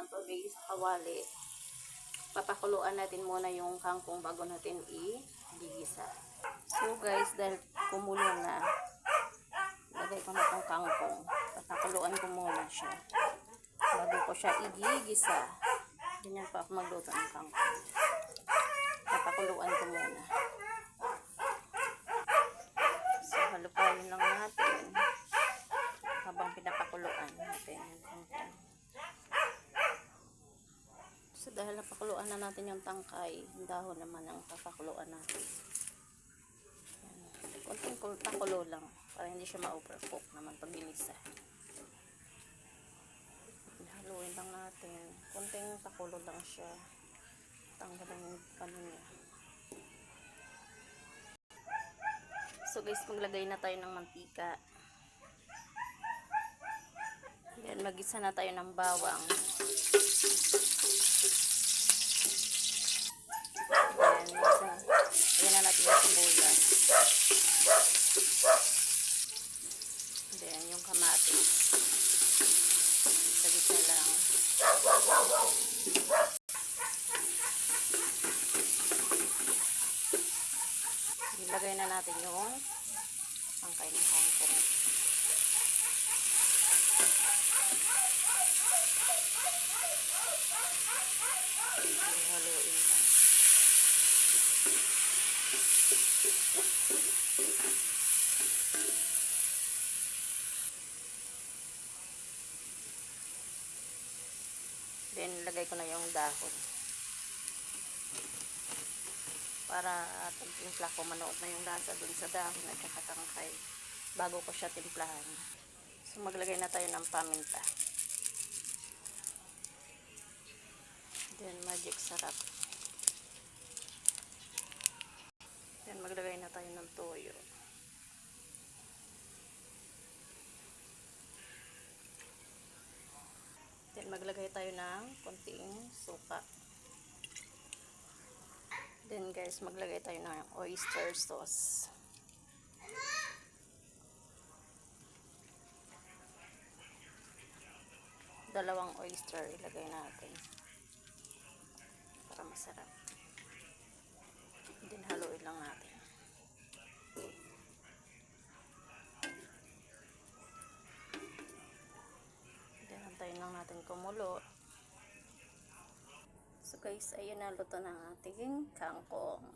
ng tubig sa kawali. Papakuluan natin muna yung kangkong bago natin i-gigisa. So guys, dahil kumulo na, lagay ko na itong kangkong. Papakuluan ko muna siya bago ko siya i-gigisa. Ganyan pa ako magluto ng kangkong. Papakuluan ko muna. So halukayin lang natin habang pinapakuluan natin yung kangkong. So dahil napakuluan na natin yung tangkay, yung dahon naman ang papakuluan natin. Kunting pakulo lang para hindi siya ma-overcook naman pag ginisa. Haluin lang natin. Kunting pakulo lang siya. Tanggalan yung ano niya. So guys, maglagay na tayo ng mantika. Yan, magisa na tayo ng bawang. Yan na natin yung sibuyas. Then, yung kamatis. Sa gitna lang. Ilagay na natin yung tangkay ng kangkong. Haluin lang. Then, lagay ko na yung dahon. Para timpla ko, manood na yung lasa dun sa dahon at saka tangkay bago ko siya timplahan. So, maglagay na tayo ng paminta. Then, magic sarap. Then, maglagay na tayo ng toyo. Then, maglagay tayo ng konting suka. Then, guys, maglagay tayo ng oyster sauce. Dalawang oyster ilagay natin para masarap. Then, haluin lang natin. Then, antayin lang natin kumulo. So guys, ayun na, luto ng ating kangkong.